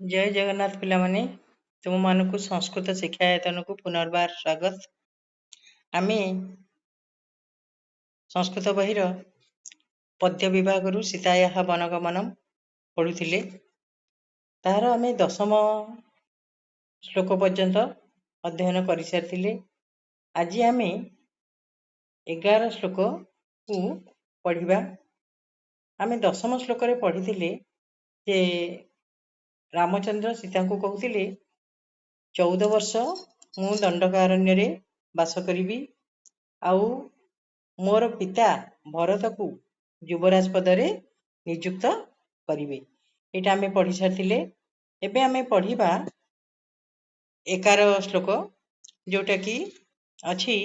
जय जगन्नाथ पिलामाने तुम मानकु संस्कृत शिक्षायतन को पुनर्बार स्वागत। आमे संस्कृत बहिर पद्य विभाग सीताया वनगमनम पढ़ुले तार आमे दशम श्लोक पर्यंत अध्ययन कर सारी। आज आमे 11 श्लोक को पढ़ा। आमे दशम श्लोक पढ़ी जे रामचंद्र सीता को कहते 14 वर्ष मु दंडकारण्य बास करी आउ मोर पिता भरत को युवराज पदरे नियुक्त करिवे। एटा आमे पढ़ी सारी। एबे आमे पढ़िबा 11 श्लोक जोटा कि अछि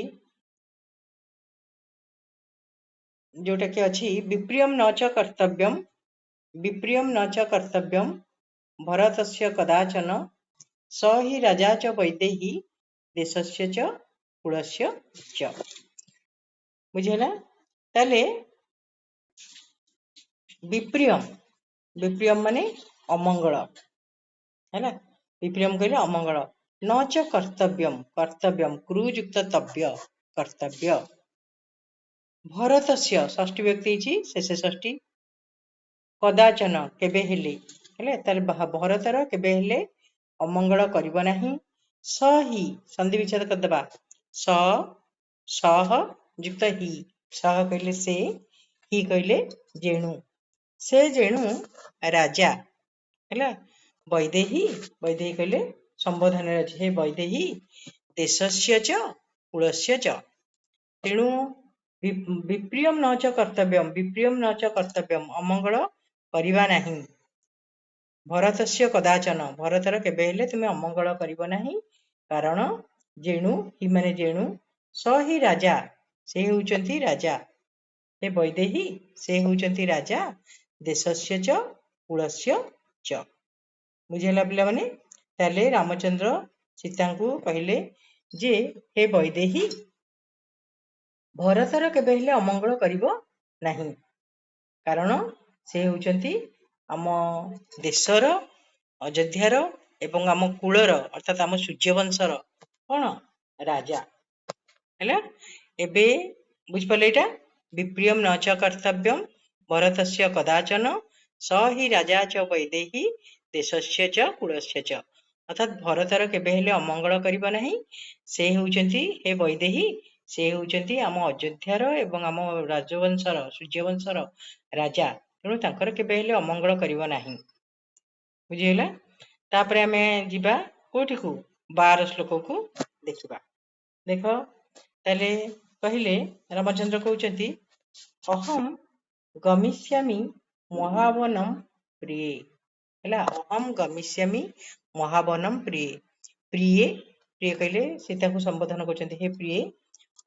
विप्रियम न च कर्तव्यम भरतस्य कदाचन स हि राजा च वैदेही देशस्य च कुलस्य च। बुझेला ताले विप्रियम माने अमंगल है। विप्रियम कहले अमंगल। न च कर्तव्यम क्रूयुक्त तव्य कर्तव्य। भरतस्य षष्ठी व्यक्ति शेषे षष्ठी कदाचन केबे हेले तार भरतर केबे हेले अमंगल करिबो नाही। स हि संधि विच्छेद करदबा सह युक्त ही सह कहले से ही कहले जेणु से जेणु राजा है। वैदेही कहले संबोधन हे वैदेही देशस्य च कुलस्य च। तेणु विप्रियम न च कर्तव्यम अमंगल करिबा नाही। भरतस्य कदाचन भरतर केबे हेले तुमे अमंगल करिबो नाही कारण जेणु ही माने जेणु स ही राजा से होउचंती राजा हे वैदेही से होउचंती राजा देशस्य च कुलस्य च। बुझेला पिला माने ताले रामचंद्र सीता को कहले जे हे वैदेही भरतर केबे हेले अमंगल करिबो नाही कारण से होउचंती आम देशर अयोध्यार एवं आम कुलर अर्थात आम सूर्यवंशर कौन राजा है। एबे बुझिपारे एटा विप्रियम न च कर्तव्यम भरतस्य कदाचन स हि राजा च वैदेही देशस्य च कुलस्य च। अर्थात भरतर केबे हेले अमंगल करिबो नाही से होउचंती हे वैदेही से होउचंती आम अयोध्यार एवं आम राजवंशर सूर्यवंशर राजा तेणु तांकर केबे हेले अमंगल करिबो नाही। बुझिहेला तापरे आमे जिबा कोठी को 12 श्लोक को देखिबा। देख ताले कहले रामचंद्र कहउचंती अहम गमिष्यामि महावनम प्रिय हैला। अहम गमिष्यामि महावनम प्रिय प्रिय प्रिय कहले सीता को संबोधन करचंती हे प्रिय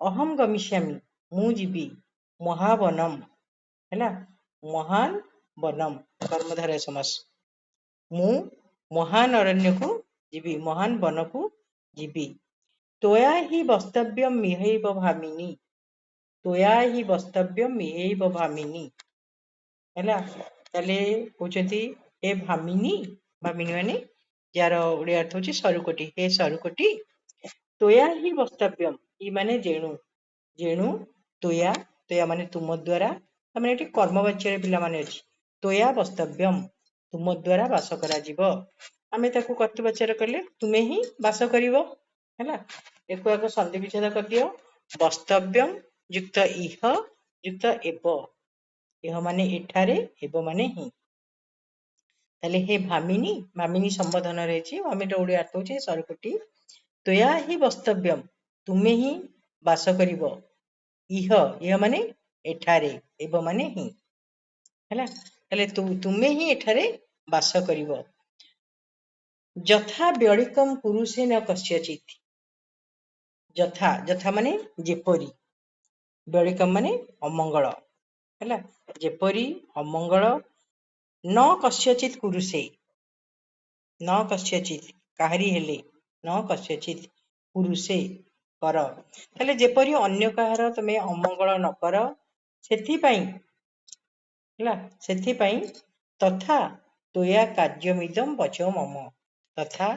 अहम गमिष्यामि मु जीवी महावनम हैला। महान वनम कर्मधारय समास मु महान अरण्य को जीवी महान वन को जीवी। तोया ही वस्तव्यम मिहैव भामिनी तोया ही वस्तव्यम मिहैव भामिनी हैला। ताले कहउचंती हे भामिनी भामिनी माने यार ओडिया अर्थ होची सरुकोटी हे सरुकोटी तोया ही वस्तव्यम ई माने जेणु जेणु तोया तोया माने तुम द्वारा माने एटी कर्मवाच्य पिला माने अछि तोया वस्तव्यम तुम द्वारा वास करा जीवो आमे ताकू कर्तवाच्य करले तुमे ही वास करिवो हैला। एको एक संधि विच्छेद कर दियो वस्तव्यम युक्त इह युक्त एव इह माने एठारे एव माने ही ताले हे भामिनी भामिनी संबोधन रहिछि भामिनी ओडिया अर्थ होछि सरकोटी तोया ही वस्तव्यम तुमे ही वास करिवो इह इह माने एठारे एव माने ही हैला। ताले तुमे ही एठारे वास करिवो यथा व्यणिकम पुरुषेन कस्यचित् यथा यथा माने जेपरी व्यणिकम माने अमंगल हैला। जेपरी अमंगल न कस्यचित् पुरुषे न कस्यचित् काहरी हेले न कस्यचित् पुरुषे कर ताले जेपरी अन्य काहर तमे अमंगल न कर सेथि पई हैला सेथि पई तथा त्वया कार्यमिदं वचो मम तथा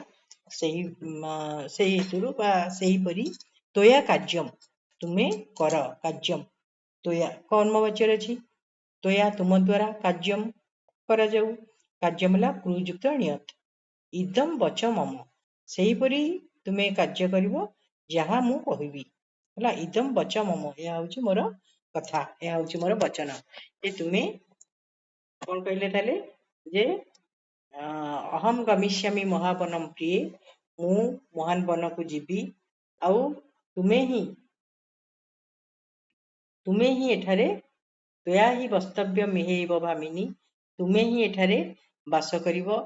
ସେହି हेतुରୁ ବା ସେହିପରି त्वया କାର୍ଯ୍ୟम ତୁମେ କର କାର୍ଯ୍ୟम त्वया କର୍ମବାଚ୍ୟରେ ଅଛି त्वया ତୁମ ଦ୍ୱାରା କାର୍ଯ୍ୟମ କରାଯାଉ କାର୍ଯ୍ୟମ ହେଲା କ୍ରୁଯୁକ୍ତ ନିୟତ ଇଦମ ବଚ ମମ ସେହିପରି ତୁମେ କାର୍ଯ୍ୟ କରିବ ଯାହା ମୁଁ କହିବି ହେଲା ଇଦମ ବଚ ମମ ଏହା ହେଉଛି ମୋର କଥା ଏହା ହେଉଛି ମୋର ବଚନ ଯେ ତୁମେ କଣ କହିଲେ ତାହେଲେ ଯେ ଅହମ ଗମିଷ୍ୟାମି ମହାବନମ ପ୍ରିୟେ ମୁଁ ମହାନ ବନକୁ ଯିବି ଆଉ ତୁମେ ହିଁ ଏଠାରେ त्वया हि ବସ୍ତବ୍ୟ ମିହେଇବ ଭାମିନି ତୁମେ ହିଁ ଏଠାରେ ବାସ କରିବ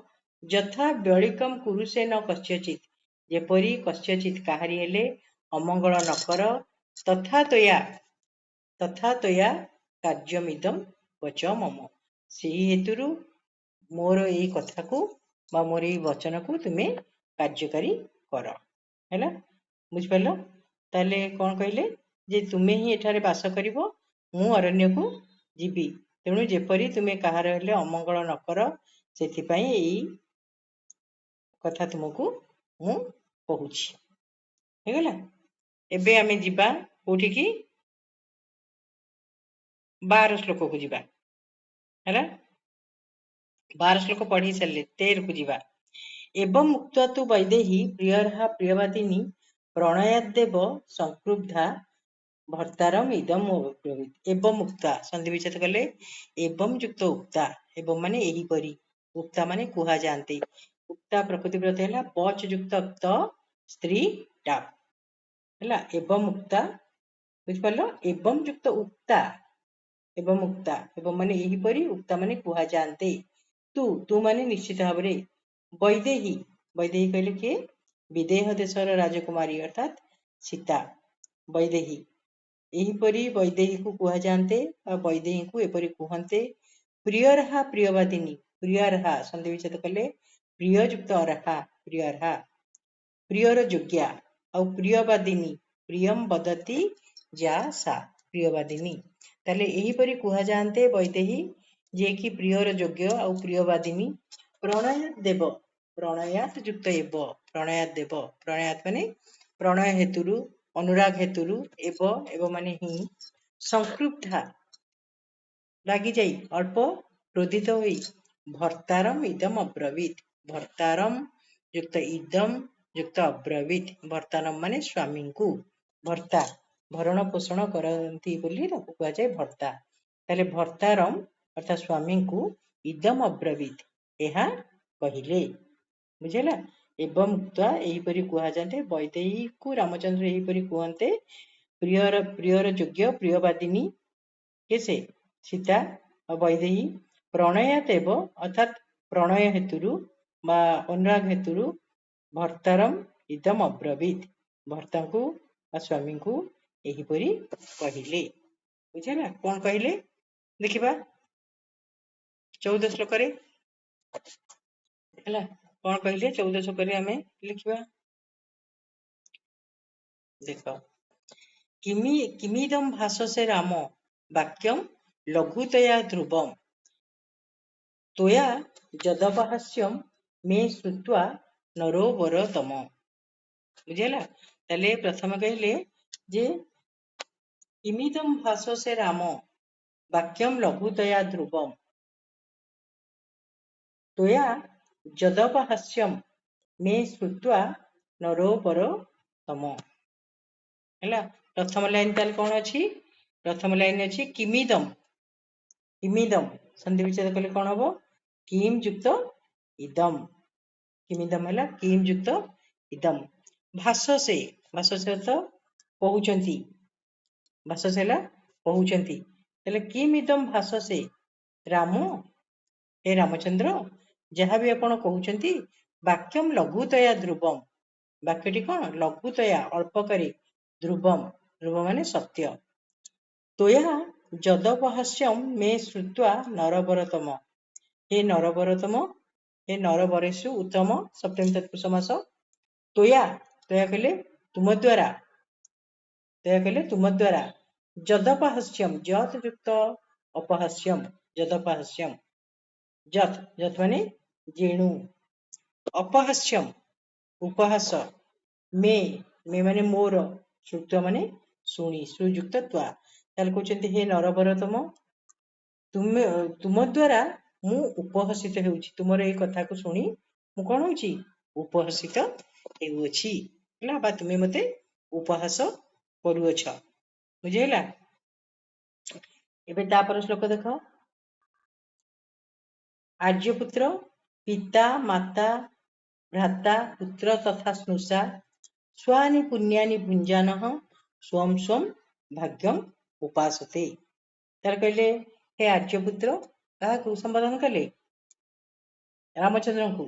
ଯଥା ବ୍ୟଳିକମ କୁରୁଷେ ନ କସ୍ୟଚିତ୍ ଯେପରି କସ୍ୟଚିତ୍ କାହାରି ହେଲେ ଅମଙ୍ଗଳ ନ କର ତଥା ତୟା କାର୍ଯ୍ୟମିଦମ ବଚ ମମ ସେହି ହେତୁରୁ ମୋର ଏଇ କଥାକୁ ବା ମୋର ଏଇ ବଚନକୁ ତୁମେ କାର୍ଯ୍ୟକାରୀ କର ହେଲା ବୁଝିପାରିଲ ତାହେଲେ କଣ କହିଲେ ଯେ ତୁମେ ହିଁ ଏଠାରେ ବାସ କରିବ ମୁଁ ଅରଣ୍ୟକୁ ଯିବି ତେଣୁ ଯେପରି ତୁମେ କାହାର ହେଲେ ଅମଙ୍ଗଳ ନ କର ସେଥିପାଇଁ ଏଇ କଥା ତୁମକୁ ମୁଁ କହୁଛି ହେଇଗଲା ଏବେ ଆମେ ଯିବା କୋଉଠିକି 12 ଶ୍ଲୋକକୁ ଯିବା ହେଲା 12 ଶ୍ଲୋକ ପଢି ସାରିଲେ 13 କୁ ଯିବା ଏବଂ ମୁକ୍ତ୍वा ତୁ ବୈଦେହୀ ପ୍ରିୟର୍ହା ପ୍ରିୟବାଦିନୀ ପ୍ରଣୟାଦେବ ସଂକ୍ରୁବ୍ଧା ଭର୍ତ୍ତାରମ ଇଦମ ଅବ୍ରବୀତ୍ ଏବଂ ମୁକ୍ତା ସନ୍ଧି ବିଚ୍ଛେଦ କଲେ ଏବଂ ଯୁକ୍ତ ଉକ୍ତା ଏବଂ ମାନେ ଏହିପରି ଉକ୍ତା ମାନେ କୁହାଯାଆନ୍ତି ଉକ୍ତା ପ୍ରକୃତି ବ୍ରତ ହେଲା ବଚ ଯୁକ୍ତ ଉକ୍ତ ସ୍ତ୍ରୀ ଟା ହେଲା ଏବଂ ମୁକ୍ତା ବୁଝିପାରିଲ ଏବଂ ଯୁକ୍ତ ଉକ୍ତା ଏବଂ ମୁକ୍ତା ଏବଂ ମାନେ ଏହିପରି ଉକ୍ତା ମାନେ କୁହାଯାଆନ୍ତି ତୁ ମାନେ ନିଶ୍ଚିତ ଭାବରେ ବୈଦେହୀ କହିଲେ କିଏ ବିଦେହ ଦେଶର ରାଜକୁମାରୀ ଅର୍ଥାତ୍ ସୀତା ବୈଦେହୀ ଏହିପରି ବୈଦେହୀକୁ କୁହାଯାଆନ୍ତେ ବା ବୈଦେହୀଙ୍କୁ ଏପରି କୁହନ୍ତେ ପ୍ରିୟର୍ହା ପ୍ରିୟବାଦିନୀ ପ୍ରିୟର୍ହା ସନ୍ଧି ବିଚ୍ଛେଦ କଲେ ପ୍ରିୟ ଯୁକ୍ତ ଅର୍ହା ପ୍ରିୟର୍ହା ପ୍ରିୟର ଯୋଗ୍ୟା ଆଉ ପ୍ରିୟବାଦିନୀ ପ୍ରିୟମ ବଦତି ଯା ସା ପ୍ରିୟବାଦିନୀ ତାହେଲେ ଏହିପରି କୁହାଯାଆନ୍ତେ ବୈଦେହୀ ଯିଏକି ପ୍ରିୟର ଯୋଗ୍ୟ ଆଉ ପ୍ରିୟବାଦିନୀ ପ୍ରଣୟାତ ଦେବ ପ୍ରଣୟାତ ଯୁକ୍ତ ଏବ ପ୍ରଣୟାତ ଦେବ ପ୍ରଣୟାତ ମାନେ ପ୍ରଣୟ ହେତୁରୁ ଅନୁରାଗ ହେତୁରୁ ଏବ ମାନେ ହିଁ ସଂକୃବ୍ଧା ଲାଗିଯାଇ ଅଳ୍ପ କ୍ରୋଧିତ ହୋଇ ଭର୍ତ୍ତାରମ ଇଦମ ଅବ୍ରବୀତ ଭର୍ତ୍ତାରମ ଯୁକ୍ତ ଇଦମ ଯୁକ୍ତ ଅବ୍ରବୀତ ଭର୍ତ୍ତାରମ ମାନେ ସ୍ୱାମୀଙ୍କୁ ଭର୍ତ୍ତା ଭରଣ ପୋଷଣ କରନ୍ତି ବୋଲି ତାକୁ କୁହାଯାଏ ଭର୍ତ୍ତା ତାହେଲେ ଭର୍ତ୍ତାରମ ଅର୍ଥାତ୍ ସ୍ୱାମୀଙ୍କୁ ଇଦମ ଅବ୍ରବୀତ ଏହା କହିଲେ ବୁଝିଲା ଏବଂ ମୁକ୍ତ୍वा ଏହିପରି କୁହାଯାନ୍ତେ ବୈଦେହୀକୁ ରାମଚନ୍ଦ୍ର ଏହିପରି କୁହନ୍ତେ ପ୍ରିୟର ଯୋଗ୍ୟ ପ୍ରିୟବାଦିନୀ କେସେ ସୀତା ବୈଦେହୀ ପ୍ରଣୟାତ ଏବ ଅର୍ଥାତ୍ ପ୍ରଣୟ ହେତୁରୁ ବା ଅନୁରାଗ ହେତୁରୁ ଭର୍ତ୍ତାରମ ଇଦମ ଅବ୍ରବୀତ ଭର୍ତ୍ତାଙ୍କୁ ବା ସ୍ୱାମୀଙ୍କୁ ଏହିପରି କହିଲେ ବୁଝିଲା କଣ କହିଲେ ଦେଖିବା 14 ଶ୍ଲୋକରେ ହେଲା କଣ କହିଲେ 14 ଶ୍ଲୋକରେ ଆମେ ଲେଖିବା ଦେଖ किमिदं भाषसे राम वाक्यम लघुतया ध्रुवम त्वया यदपहास्यम मे श्रुत्वा नरोवरतम बुझेला ताले प्रथम कहले जे किमिदं भाषसे राम वाक्यम लघुतया ध्रुवम त्वया यदपहास्यम मे श्रुत्वा नरोवरतम ହେଲା प्रथम लाइन ताल कौन अच्छी प्रथम लाइन अच्छी किमिदम संधि विच्छेद कले कौन हम किम युक्त इदम किमिदम है किम युक्त इदम भाषसे तो कहउचंती भाषसे कहउचंती तले किम इदम भाषसे राम हे रामचंद्र जहाँ भी आपण कहउचंती वाक्यम लघुतया ध्रुवम वाक्यटी कौन लघुतया अल्प करे ध्रुवम माने सत्य त्वया यदपहास्यम मे श्रुत्वा नरवरतम हे नरवरेषु उत्तम सप्तमी तत्पुरुष समास त्वया कहले तुम द्वारा यदपहास्यम यत युक्त अपहास्यम यदपहास्यम यत माने जेणु अपहास्यम उपहास मे मे माने मोर श्रुत्व माने शुणी श्रुयुक्त त्वा ताले कहते हे नरवरतम तुम तुम द्वारा मु उपहसित हेउछि तुमर ए कथा को शुणी मु कोन होछि उपहसित हेउछि हला बा तुमे मते उपहास करूअछ बुझेला। एबे तापर श्लोक देखो आर्यपुत्र पिता माता भ्राता पुत्र तथा स्नुषा स्वानि पुण्यानि भुञ्जानः स्वं स्वं भाग्यम उपासते तार कहले हे आर्यपुत्र काहाकू संबोधन कले रामचंद्र को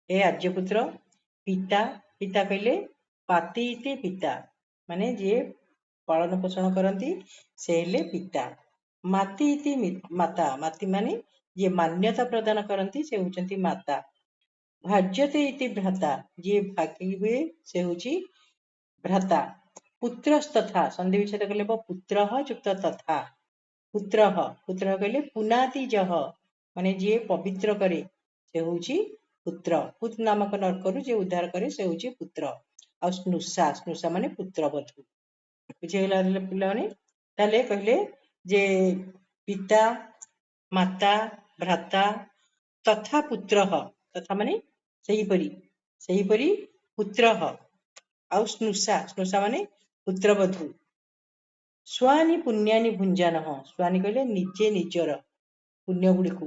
हे आर्यपुत्र पिता पिता कहले पाति इति पिता माने जे पालन पोषण करती से हेले पिता माति इति माता माति माने जे मान्यता प्रदान करती से होचंती माता भाज्यते इति भ्राता जे भागी हुए से होची भ्राता पुत्रस्तथा संधि विच्छेद कले पुत्र युक्त तथा पुत्र पुत्र कहले पुनाति जह माने जे पवित्र करे से होची पुत्र पुत नामक नरकरु जे उद्धार करे से होची पुत्र आ स्नुषा स्नुषा माने पुत्र बधू बुझेला पिलाने ताले कहले जे पिता माता भ्राता तथा पुत्र तथा माने सही परी पुत्र आउ स्नुषा स्नुषा माने पुत्र बधू स्वानि पुण्यानि भुंजान स्वानि कहले निजे निजर पुण्य गुड़ी को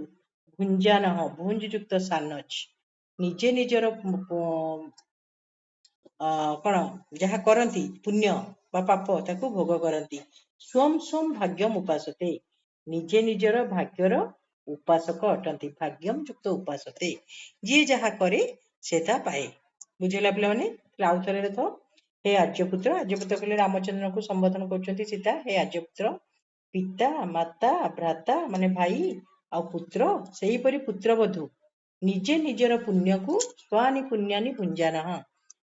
भुंजान भुंज युक्त सानच निजे निजर कौन जहाँ करती पुण्य बा पाप ताको भोग करती स्वम स्वम भाग्यम उपासते निजे निजर भाग्यर उपासक अटंती भाग्यम युक्त उपासते जी जहाँ करे सेता पाए बुझेला पिलाने आउ थे देख हे आर्यपुत्र आर्यपुत्र कहले रामचंद्र को संबोधन कर सीता हे आर्यपुत्र पिता माता भ्राता माने भाई आ पुत्र सही परी पुत्र बधू निजे निजर पुण्य को स्वानि पुण्यानि भुंजान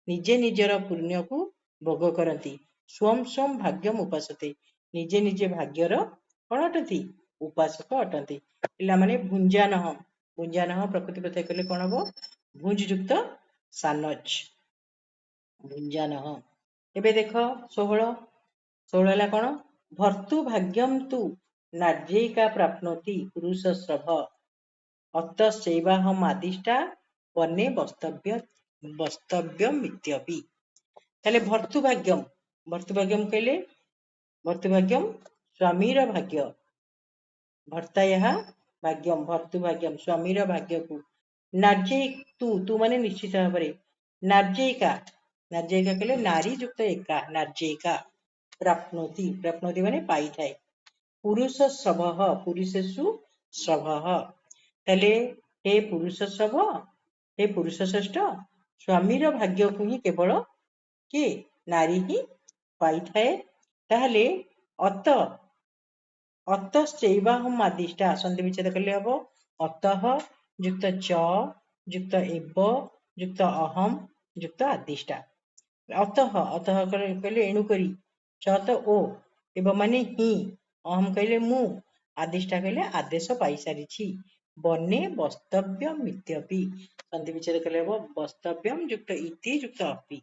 निजे निजर पुण्य को भोग करती स्वम स्वम भाग्यम उपासते निजे निजे भाग्यर कौन अटंती उपासक अटंती पिला माने भुंजान प्रकृति प्रथा कहले कौन हम भुंज युक्त सानच भुंजान एबे देख 16 कौन भर्तु भाग्यम तु नार्यिका प्राप्नोति पुरुष श्रभ अतश्चैवाहम आदिष्टा वने वस्तव्यम इत्यपि ताले भर्तुभाग्यम कहले भर्तुभाग्यम स्वामीर भाग्य भर्ता यहाँ भाग्यम भर्तुभाग्यम स्वामीर भाग्य को नार्य तू माने निश्चित भाव नार्यिका कहले नारी युक्त एका नार्यिका प्राप्नोति माने पाई थाए पुरुष श्रभ पुरुषेषु श्रभ ताले हे पुरुष श्रभ हे पुरुष श्रेष्ठ स्वामीर भाग्य को ही केवल किए नारी ही पाई थाए ताहले अतश्चैवाहम आदिष्टा संधि विच्छेद कले हम अतः युक्त च युक्त एव युक्त अहम युक्त आदिष्टा अतः कहले एणुकरी च तो ओ एवं माने ही अहम कहले मु आदिष्टा कहले आदेश पाई सारी बने वस्तव्यम इत्यपि संधि विच्छेद कले हम वस्तव्यम युक्त इति युक्त अपि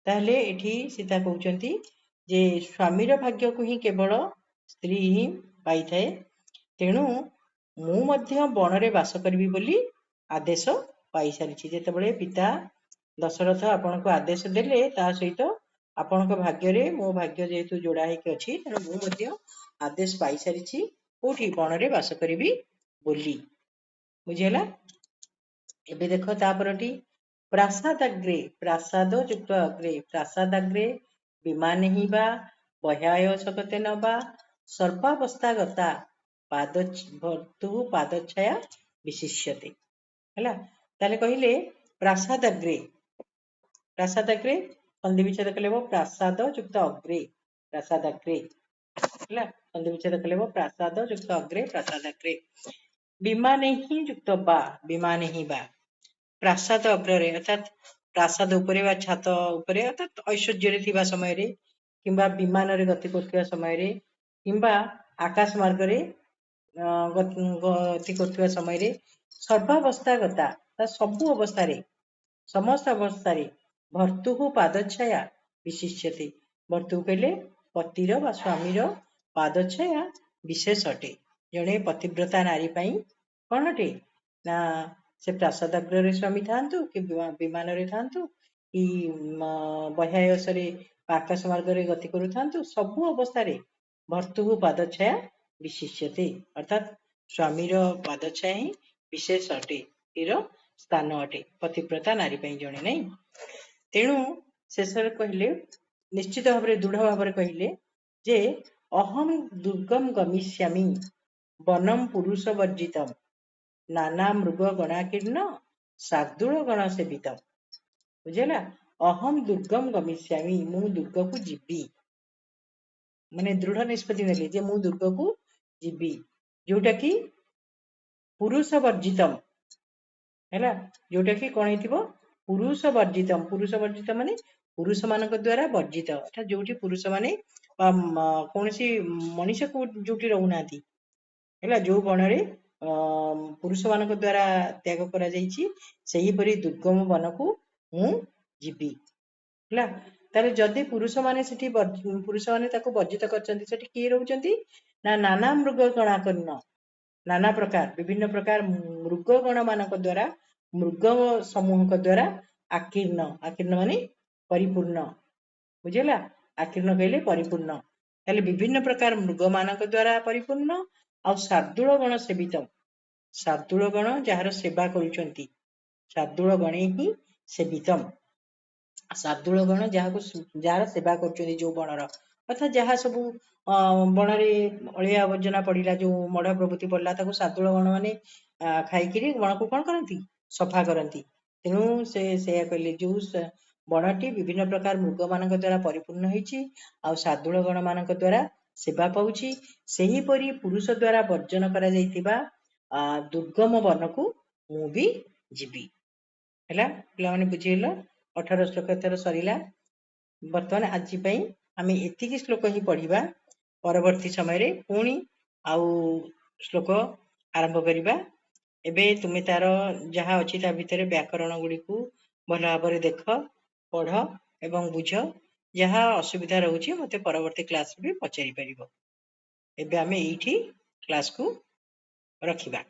ताहले एठी सीता कहउचंती जे स्वामीर भाग्य को ही केवल स्त्री ही पाई थाए तेणु मु मध्य बणरे वास करिवि बोली आदेश पाई सारी जेतेबेले पिता दशरथ आपण को आदेश देले ता सहित आपण भाग्य रे मो भाग्य जेहेतु जोड़ा होकर अच्छी तेणु मु मध्य आदेश पाई सारी कोठी बणरे वास करिवि बोली बुझेला। एबे देखो तापरटी प्रासादाग्रे प्रासाद युक्त अग्रे प्रासादाग्रे विमान ही बा बह्याय सकते न बा सर्वावस्था गता पाद भर्तु पादछाया विशिष्यते हैला ताले कहिले प्रासादाग्रे संधि विच्छेद कले प्रासाद युक्त अग्रे प्रासादाग्रे हैला संधि विच्छेद कले प्रासाद युक्त अग्रे प्रासादाग्रे विमान ही युक्त बा विमान ही बा प्रासाद अग्रे अर्थात प्रासाद उपरे बा छात उपरे अर्थात ऐश्वर्य रे थिबा समय रे किंबा विमान रे गति करथिबा समय रे किंबा आकाश मार्ग रे गति करथिबा समय रे ସର୍ବାବସ୍ଥାଗତା, ତା ସବୁ ଅବସ୍ଥାରେ, ସମସ୍ତ ଅବସ୍ଥାରେ ଭର୍ତ୍ତୁଃ ପାଦଛାୟା ବିଶିଷ୍ୟତେ। ଭର୍ତ୍ତୁଃ କହିଲେ ପତିର ବା ସ୍ୱାମୀର ପାଦଛାୟା ବିଶେଷ ଅଟେ। ଜଣେ ପତିବ୍ରତା ନାରୀ ପାଇଁ କ'ଣ ଅଟେ ନା ସେ ପ୍ରାସାଦାଗ୍ରରେ ସ୍ୱାମୀ ଥାଆନ୍ତୁ କି ବିମାନରେ ଥାଆନ୍ତୁ କି ବହ୍ୟାୟସରେ ଆକାଶ ମାର୍ଗରେ ଗତି କରୁଥାନ୍ତୁ, ସବୁ ଅବସ୍ଥାରେ ଭର୍ତ୍ତୁଃ ପାଦଛାୟା ବିଶିଷ୍ୟତେ, ଅର୍ଥାତ୍ ସ୍ୱାମୀର ପାଦଛାୟା ହିଁ ବିଶେଷ ଅଟେ, ର ସ୍ଥାନ ଅଟେ ପତିବ୍ରତା ନାରୀ ପାଇଁ ଜଣେ, ନାହିଁ। ତେଣୁ ଶେଷରେ କହିଲେ, ନିଶ୍ଚିତ ଭାବରେ ଦୃଢ ଭାବରେ କହିଲେ ଯେ ଅହମ୍ ଦୁର୍ଗମ ଗମିଷ୍ୟାମି ବନମ୍ ପୁରୁଷ ବର୍ଜିତମ୍ ନାନା ମୃଗ ଗଣାକୀର୍ଣ୍ଣ ଶାର୍ଦୂଳ ଗଣ ସେବିତମ୍। ବୁଝିଲା? ଅହମ୍ ଦୁର୍ଗମ ଗମିଷ୍ୟାମି, ମୁଁ ଦୁର୍ଗକୁ ଯିବି, ମାନେ ଦୃଢ ନିଷ୍ପତ୍ତି ନେଲେ ଯେ ମୁଁ ଦୁର୍ଗକୁ ଯିବି, ଯୋଉଟା କି ପୁରୁଷ ବର୍ଜିତମ୍ ହେଲା, ଯୋଉଟା କି କ'ଣ ହେଇଥିବ ପୁରୁଷ ବର୍ଜିତମ୍। ପୁରୁଷ ବର୍ଜିତ ମାନେ ପୁରୁଷ ମାନଙ୍କ ଦ୍ଵାରା ବର୍ଜିତ, ଅର୍ଥାତ୍ ଯୋଉଠି ପୁରୁଷ ମାନେ କୌଣସି ମଣିଷ ଯୋଉଠି ରହୁନାହାନ୍ତି ହେଲା, ଯୋଉ ବନରେ ପୁରୁଷ ମାନଙ୍କ ଦ୍ଵାରା ତ୍ୟାଗ କରାଯାଇଛି ସେହିପରି ଦୁର୍ଗମ ବନକୁ ମୁଁ ଯିବି ହେଲା। ତାହେଲେ ଯଦି ପୁରୁଷମାନେ ସେଠି ପୁରୁଷମାନେ ତାକୁ ବର୍ଜିତ କରିଛନ୍ତି, ସେଠି କିଏ ରହୁଛନ୍ତି ନା ନାନା ମୃଗ ଗଣାକୀର୍ଣ୍ଣ, ନାନା ପ୍ରକାର ବିଭିନ୍ନ ପ୍ରକାର ମୃଗଗଣ ମାନଙ୍କ ଦ୍ଵାରା, ମୃଗ ସମୂହଙ୍କ ଦ୍ଵାରା ଆକୀର୍ଣ୍ଣ, ଆକୀର୍ଣ୍ଣ ମାନେ ପରିପୂର୍ଣ୍ଣ, ବୁଝିଲା? ଆକୀର୍ଣ୍ଣ କହିଲେ ପରିପୂର୍ଣ୍ଣ, ତାହେଲେ ବିଭିନ୍ନ ପ୍ରକାର ମୃଗ ମାନଙ୍କ ଦ୍ଵାରା ପରିପୂର୍ଣ୍ଣ ଆଉ ଶାର୍ଦୂଳ ଗଣ ସେବିତ, ଶାର୍ଦୂଳ ଗଣ ଯାହାର ସେବା କରୁଛନ୍ତି, ଶାର୍ଦୂଳ ଗଣେ ହିଁ ସେବିତମ୍, ଶାର୍ଦୂଳ ଗଣ ଯାହାର ସେବା କରୁଛନ୍ତି ଯୋଉ ବଣର, ଅର୍ଥାତ୍ ଯାହା ସବୁ ବଣରେ ଅଳିଆ ଆବର୍ଜନା ପଡିଲା, ଯୋଉ ମଢ ପ୍ରଭୃତି ପଡିଲା, ତାକୁ ଶାର୍ଦୂଳ ଗଣ ମାନେ ଖାଇକିରି ବଣକୁ କ'ଣ କରନ୍ତି ସଫା କରନ୍ତି। ତେଣୁ ସେ ସେଇଆ କହିଲେ, ଯୋଉ ବଣଟି ବିଭିନ୍ନ ପ୍ରକାର ମୃଗ ମାନଙ୍କ ଦ୍ଵାରା ପରିପୂର୍ଣ୍ଣ ହେଇଛି ଆଉ ଶାର୍ଦୂଳ ଗଣ ମାନଙ୍କ ଦ୍ଵାରା ସେବା ପାଉଛି, ସେହିପରି ପୁରୁଷ ଦ୍ଵାରା ବର୍ଜନ କରାଯାଇଥିବା ଦୁର୍ଗମ ବନକୁ ମୁଁ ବି ଯିବି। ହେଲା ପିଲାମାନେ, ବୁଝିଗଲ? 18 ଶ୍ଲୋକ ଏଥର ସରିଲା। ବର୍ତ୍ତମାନ ଆଜି ପାଇଁ ଆମେ ଏତିକି ଶ୍ଲୋକ ହିଁ ପଢିବା, ପରବର୍ତ୍ତୀ ସମୟରେ ପୁଣି ଆଉ ଶ୍ଲୋକ ଆରମ୍ଭ କରିବା। ଏବେ ତୁମେ ତାର ଯାହା ଅଛି ତା ଭିତରେ ବ୍ୟାକରଣ ଗୁଡ଼ିକୁ ଭଲ ଭାବରେ ଦେଖ, ପଢ ଏବଂ ବୁଝ। ଯାହା ଅସୁବିଧା ରହୁଛି ମୋତେ ପରବର୍ତ୍ତୀ କ୍ଲାସରେ ବି ପଚାରି ପାରିବ। ଏବେ ଆମେ ଏଇଠି କ୍ଲାସକୁ ରଖିବା।